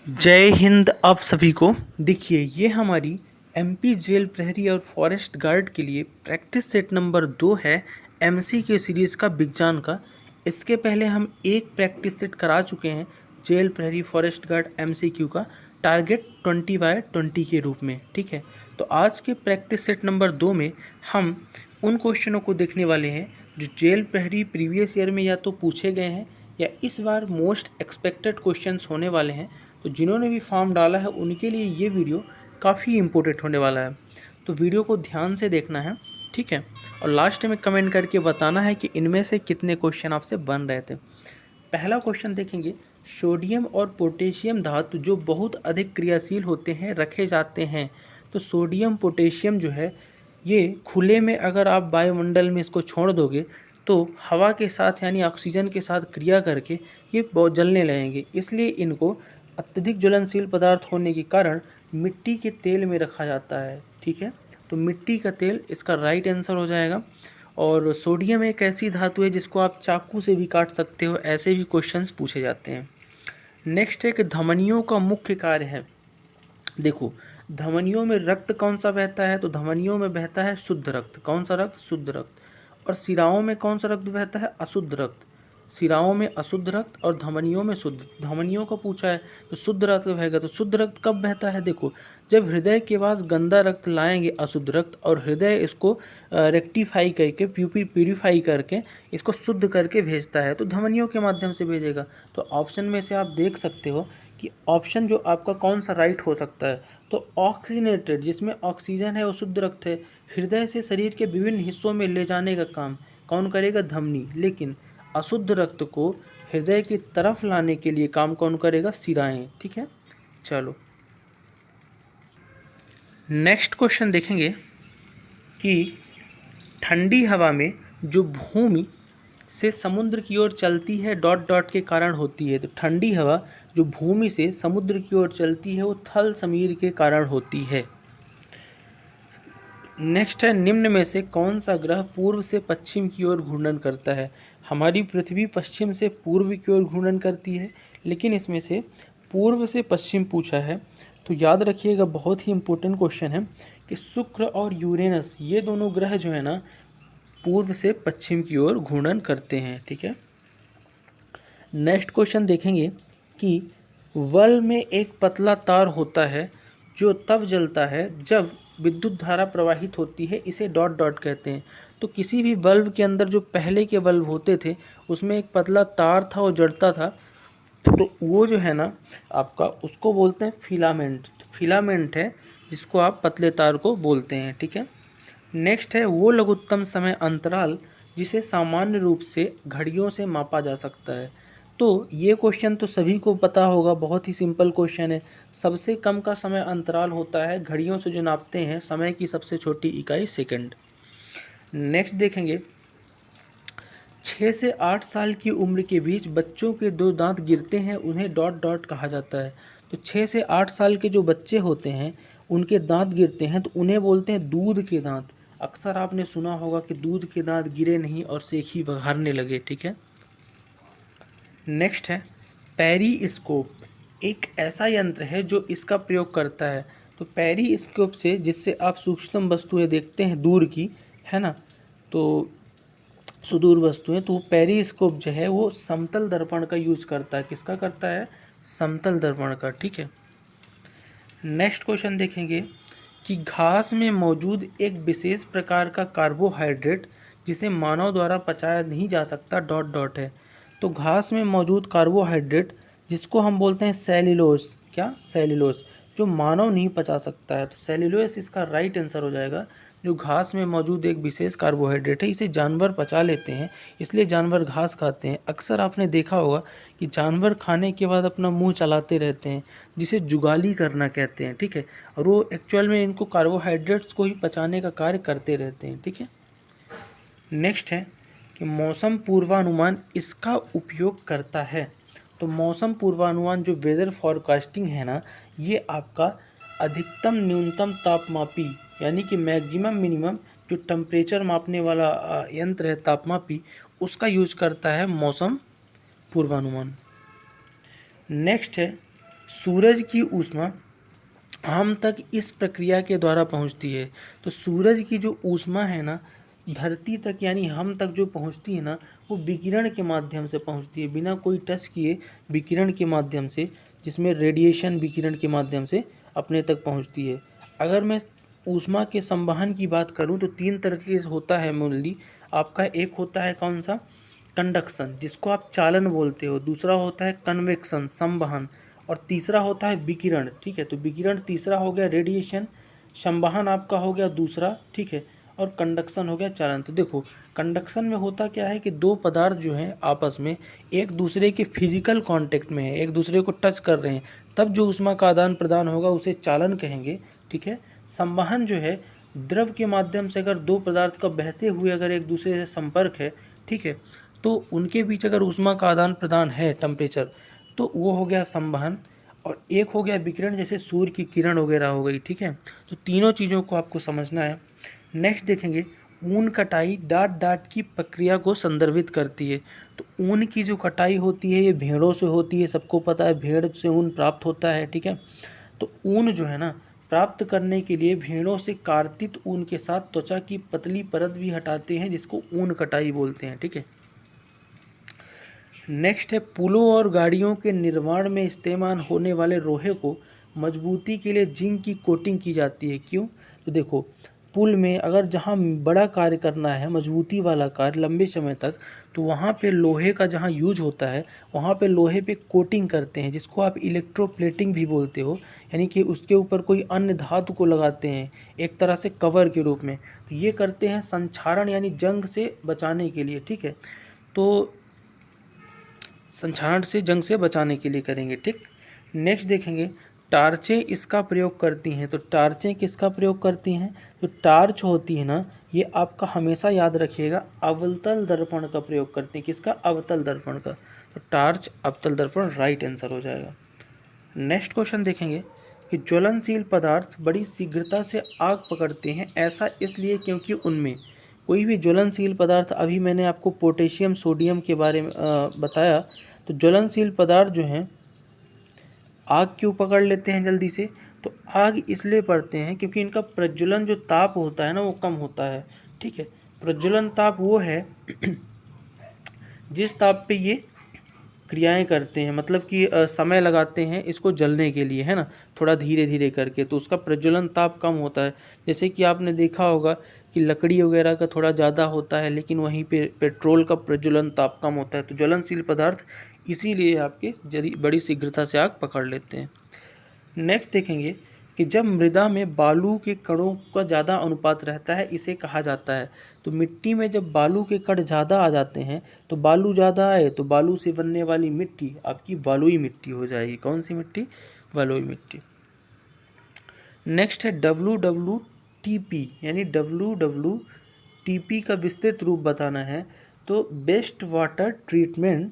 जय हिंद आप सभी को। देखिए ये हमारी एमपी जेल प्रहरी और फॉरेस्ट गार्ड के लिए प्रैक्टिस सेट नंबर 2 है एमसीक्यू सीरीज़ का विज्ञान का। इसके पहले हम एक प्रैक्टिस सेट करा चुके हैं जेल प्रहरी फॉरेस्ट गार्ड एमसीक्यू का टारगेट 20/20 के रूप में। ठीक है, तो आज के प्रैक्टिस सेट नंबर 2 में हम उन क्वेश्चनों को देखने वाले हैं जो जेल प्रहरी प्रीवियस ईयर में या तो पूछे गए हैं या इस बार मोस्ट एक्सपेक्टेड क्वेश्चंस होने वाले हैं। तो जिन्होंने भी फॉर्म डाला है उनके लिए ये वीडियो काफ़ी इम्पोर्टेंट होने वाला है, तो वीडियो को ध्यान से देखना है। ठीक है, और लास्ट में कमेंट करके बताना है कि इनमें से कितने क्वेश्चन आपसे बन रहे थे। पहला क्वेश्चन देखेंगे, सोडियम और पोटेशियम धातु जो बहुत अधिक क्रियाशील होते हैं रखे जाते हैं। तो सोडियम पोटेशियम जो है ये खुले में अगर आप वायुमंडल में इसको छोड़ दोगे तो हवा के साथ यानी ऑक्सीजन के साथ क्रिया करके ये बहुत जलने लगेंगे, इसलिए इनको अत्यधिक ज्वलनशील पदार्थ होने के कारण मिट्टी के तेल में रखा जाता है। ठीक है, तो मिट्टी का तेल इसका राइट आंसर हो जाएगा। और सोडियम एक ऐसी धातु है जिसको आप चाकू से भी काट सकते हो, ऐसे भी क्वेश्चंस पूछे जाते हैं। नेक्स्ट है कि धमनियों का मुख्य कार्य है। देखो धमनियों में रक्त कौन सा बहता है, तो धमनियों में बहता है शुद्ध रक्त। कौन सा रक्त? शुद्ध रक्त। और सिराओं में कौन सा रक्त बहता है? अशुद्ध रक्त। सिराओं में अशुद्ध रक्त और धमनियों में शुद्ध। धमनियों का पूछा है तो शुद्ध रक्त बहेगा। तो शुद्ध रक्त कब बहता है? देखो जब हृदय के पास गंदा रक्त लाएंगे अशुद्ध रक्त और हृदय इसको रेक्टिफाई करके प्यूरिफाई करके इसको शुद्ध करके भेजता है, तो धमनियों के माध्यम से भेजेगा। तो ऑप्शन में से आप देख सकते हो कि ऑप्शन जो आपका कौन सा राइट हो सकता है। तो ऑक्सीजनेटेड जिसमें ऑक्सीजन है वो शुद्ध रक्त है। हृदय से शरीर के विभिन्न हिस्सों में ले जाने का काम कौन करेगा? धमनी। लेकिन अशुद्ध रक्त को हृदय की तरफ लाने के लिए काम कौन करेगा? सिराएं। ठीक है, चलो नेक्स्ट क्वेश्चन देखेंगे कि ठंडी हवा में जो भूमि से समुद्र की ओर चलती है डॉट डॉट के कारण होती है। तो ठंडी हवा जो भूमि से समुद्र की ओर चलती है वो थल समीर के कारण होती है। नेक्स्ट है, निम्न में से कौन सा ग्रह पूर्व से पश्चिम की ओर घूर्णन करता है? हमारी पृथ्वी पश्चिम से पूर्व की ओर घूर्णन करती है, लेकिन इसमें से पूर्व से पश्चिम पूछा है। तो याद रखिएगा, बहुत ही इम्पोर्टेंट क्वेश्चन है कि शुक्र और यूरेनस ये दोनों ग्रह जो है ना पूर्व से पश्चिम की ओर घूर्णन करते हैं। ठीक है, नेक्स्ट क्वेश्चन देखेंगे कि बल्ब में एक पतला तार होता है जो तब जलता है जब विद्युत धारा प्रवाहित होती है, इसे डॉट डॉट कहते हैं। तो किसी भी बल्ब के अंदर जो पहले के बल्ब होते थे उसमें एक पतला तार था, वो जड़ता था, तो वो जो है ना आपका उसको बोलते हैं फिलामेंट। फिलामेंट है जिसको आप पतले तार को बोलते हैं। ठीक है, नेक्स्ट है वो लघुत्तम समय अंतराल जिसे सामान्य रूप से घड़ियों से मापा जा सकता है। तो ये क्वेश्चन तो सभी को पता होगा, बहुत ही सिंपल क्वेश्चन है। सबसे कम का समय अंतराल होता है घड़ियों से जो नापते हैं समय की सबसे छोटी इकाई सेकंड। नेक्स्ट देखेंगे, 6 से 8 साल की उम्र के बीच बच्चों के 2 दांत गिरते हैं, उन्हें डॉट डॉट कहा जाता है। तो 6 से 8 साल के जो बच्चे होते हैं उनके दांत गिरते हैं तो उन्हें बोलते हैं दूध के दांत। अक्सर आपने सुना होगा कि दूध के दांत गिरे नहीं और सेखी बघारने लगे। ठीक है, नेक्स्ट है पेरिस्कोप, एक ऐसा यंत्र है जो इसका प्रयोग करता है। तो पेरिस्कोप से जिससे आप सूक्ष्म वस्तुएं देखते हैं दूर की, है ना, तो सुदूर वस्तुएं, तो पेरिस्कोप जो है वो समतल दर्पण का यूज करता है। किसका करता है? समतल दर्पण का। ठीक है, नेक्स्ट क्वेश्चन देखेंगे कि घास में मौजूद एक विशेष प्रकार का कार्बोहाइड्रेट जिसे मानव द्वारा पचाया नहीं जा सकता डॉट डॉट है। तो घास में मौजूद कार्बोहाइड्रेट जिसको हम बोलते हैं सेल्यूलोज। क्या? सेल्यूलोज, जो मानव नहीं पचा सकता है, तो सेल्यूलोज इसका राइट आंसर हो जाएगा। जो घास में मौजूद एक विशेष कार्बोहाइड्रेट है, इसे जानवर पचा लेते हैं, इसलिए जानवर घास खाते हैं। अक्सर आपने देखा होगा कि जानवर खाने के बाद अपना मुंह चलाते रहते हैं, जिसे जुगाली करना कहते हैं। ठीक है, और वो एक्चुअल में इनको कार्बोहाइड्रेट्स को ही पचाने का कार्य करते रहते हैं। ठीक है, नेक्स्ट है कि मौसम पूर्वानुमान इसका उपयोग करता है। तो मौसम पूर्वानुमान जो वेदर फॉरकास्टिंग है ना, ये आपका अधिकतम न्यूनतम तापमापी यानी कि मैक्सिमम मिनिमम जो टेम्परेचर मापने वाला यंत्र है तापमापी, उसका यूज करता है मौसम पूर्वानुमान। नेक्स्ट है सूरज की ऊष्मा हम तक इस प्रक्रिया के द्वारा पहुंचती है। तो सूरज की जो ऊष्मा है ना, धरती तक यानी हम तक जो पहुंचती है ना, वो विकिरण के माध्यम से पहुंचती है, बिना कोई टच किए विकिरण के माध्यम से, जिसमें रेडिएशन विकिरण के माध्यम से अपने तक पहुंचती है। अगर मैं ऊष्मा के संवहन की बात करूं तो 3 तरह के होता है मूलली आपका। एक होता है कौन सा, कंडक्शन, जिसको आप चालन बोलते हो। दूसरा होता है कन्वेक्शन, संवहन। और तीसरा होता है विकिरण। ठीक है, तो विकिरण तीसरा हो गया, रेडिएशन। संवहन आपका हो गया दूसरा। ठीक है, और कंडक्शन हो गया चालन। तो देखो, कंडक्शन में होता क्या है कि दो पदार्थ जो हैं आपस में एक दूसरे के फिजिकल कांटेक्ट में है, एक दूसरे को टच कर रहे हैं, तब जो ऊष्मा का आदान प्रदान होगा उसे चालन कहेंगे। ठीक है, संवहन जो है द्रव के माध्यम से अगर दो पदार्थ का बहते हुए अगर एक दूसरे से संपर्क है, ठीक है, तो उनके बीच अगर ऊष्मा का आदान प्रदान है, टेम्परेचर, तो वो हो गया संवहन। और एक हो गया विकिरण, जैसे सूर्य की किरण वगैरह हो गई। ठीक है, तो तीनों चीज़ों को आपको समझना है। नेक्स्ट देखेंगे, ऊन कटाई डाट डाट की प्रक्रिया को संदर्भित करती है। तो ऊन की जो कटाई होती है ये भेड़ों से होती है, सबको पता है भेड़ से ऊन प्राप्त होता है। ठीक है, तो ऊन जो है ना, प्राप्त करने के लिए भेड़ों से कार्तित ऊन के साथ त्वचा की पतली परत भी हटाते हैं, जिसको ऊन कटाई बोलते हैं। ठीक है, नेक्स्ट है, पुलों और गाड़ियों के निर्माण में इस्तेमाल होने वाले लोहे को मजबूती के लिए जिंक की कोटिंग की जाती है। क्यों? तो देखो, पुल में अगर जहाँ बड़ा कार्य करना है, मजबूती वाला कार्य लंबे समय तक, तो वहाँ पे लोहे का जहाँ यूज होता है वहाँ पे लोहे पे कोटिंग करते हैं, जिसको आप इलेक्ट्रोप्लेटिंग भी बोलते हो। यानी कि उसके ऊपर कोई अन्य धातु को लगाते हैं एक तरह से कवर के रूप में। तो ये करते हैं संक्षारण यानी जंग से बचाने के लिए। ठीक है, तो संक्षारण से जंग से बचाने के लिए करेंगे। ठीक, नेक्स्ट देखेंगे, टार्चें इसका प्रयोग करती हैं। तो टार्चें किसका प्रयोग करती हैं? तो टार्च होती है ना, ये आपका हमेशा याद रखिएगा, अवतल दर्पण का प्रयोग करते हैं। किसका? अवतल दर्पण का। तो टार्च अवतल दर्पण राइट आंसर हो जाएगा। नेक्स्ट क्वेश्चन देखेंगे कि ज्वलनशील पदार्थ बड़ी शीघ्रता से आग पकड़ते हैं, ऐसा इसलिए क्योंकि उनमें कोई भी ज्वलनशील पदार्थ, अभी मैंने आपको पोटेशियम सोडियम के बारे में बताया। तो ज्वलनशील पदार्थ जो हैं आग क्यों पकड़ लेते हैं जल्दी से? तो आग इसलिए पड़ते हैं क्योंकि इनका प्रज्वलन जो ताप होता है ना, वो कम होता है। ठीक है, प्रज्वलन ताप वो है जिस ताप पे ये क्रियाएं करते हैं, मतलब कि समय लगाते हैं इसको जलने के लिए, है ना, थोड़ा धीरे धीरे करके, तो उसका प्रज्वलन ताप कम होता है। जैसे कि आपने देखा होगा कि लकड़ी वगैरह का थोड़ा ज़्यादा होता है, लेकिन वहीं पे पेट्रोल का प्रज्वलन ताप कम होता है। तो ज्वलनशील पदार्थ इसीलिए आपके बड़ी शीघ्रता से आग पकड़ लेते हैं। नेक्स्ट देखेंगे कि जब मृदा में बालू के कणों का ज़्यादा अनुपात रहता है, इसे कहा जाता है। तो मिट्टी में जब बालू के कण ज़्यादा आ जाते हैं, तो बालू ज़्यादा आए तो बालू से बनने वाली मिट्टी आपकी बलुई मिट्टी हो जाएगी। कौन सी मिट्टी? बलुई मिट्टी। नेक्स्ट है WWTP, यानी WWTP का विस्तृत रूप बताना है। तो बेस्ट वाटर ट्रीटमेंट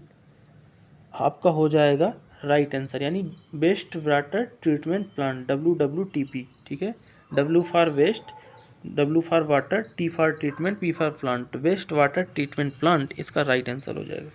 आपका हो जाएगा राइट आंसर, यानी best water treatment plant, WWTP। ठीक है, W for waste, W for water, T for treatment, P for plant, waste water treatment plant इसका राइट आंसर हो जाएगा।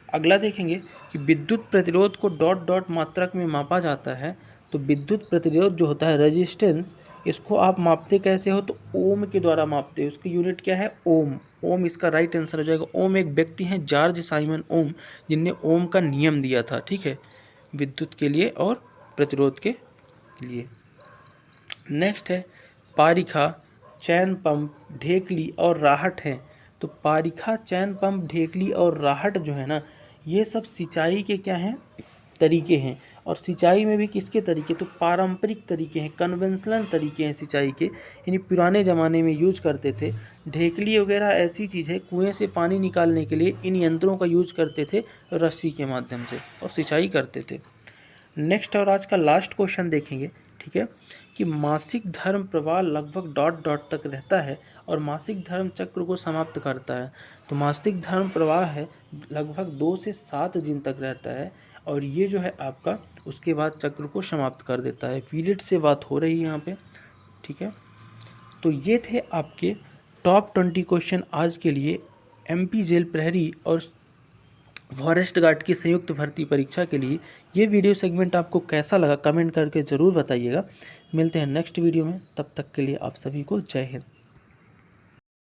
अगला देखेंगे कि विद्युत प्रतिरोध को डॉट डॉट मात्रक में मापा जाता है। तो विद्युत प्रतिरोध जो होता है, रेजिस्टेंस, इसको आप मापते कैसे हो? तो ओम के द्वारा मापते हो। उसकी यूनिट क्या है? ओम। ओम इसका राइट आंसर हो जाएगा। ओम एक व्यक्ति हैं जॉर्ज साइमन ओम, जिनने ओम का नियम दिया था। ठीक है, विद्युत के लिए और प्रतिरोध के लिए। नेक्स्ट है, पारिखा, चैन पंप, ढेकली और राहट हैं। तो पारिखा, चैन पंप, ढेकली और राहट जो है ना, ये सब सिंचाई के क्या हैं? तरीके हैं। और सिंचाई में भी किसके तरीके? तो पारंपरिक तरीके हैं, कन्वेंशनल तरीके हैं सिंचाई के, यानी पुराने ज़माने में यूज करते थे। ढेकली वगैरह ऐसी चीज़ है, कुएं से पानी निकालने के लिए इन यंत्रों का यूज करते थे रस्सी के माध्यम से, और सिंचाई करते थे। नेक्स्ट और आज का लास्ट क्वेश्चन देखेंगे। ठीक है, कि मासिक धर्म प्रवाह लगभग डॉट डॉट तक रहता है और मासिक धर्म चक्र को समाप्त करता है। तो मासिक धर्म प्रवाह है लगभग 2 से 7 दिन तक रहता है, और ये जो है आपका उसके बाद चक्र को समाप्त कर देता है। पीरियड से बात हो रही है यहाँ पे। ठीक है, तो ये थे आपके टॉप 20 क्वेश्चन आज के लिए MP जेल प्रहरी और फॉरेस्ट गार्ड की संयुक्त भर्ती परीक्षा के लिए ये वीडियो सेगमेंट आपको कैसा लगा कमेंट करके ज़रूर बताइएगा। मिलते हैं नेक्स्ट वीडियो में, तब तक के लिए आप सभी को जय हिंद।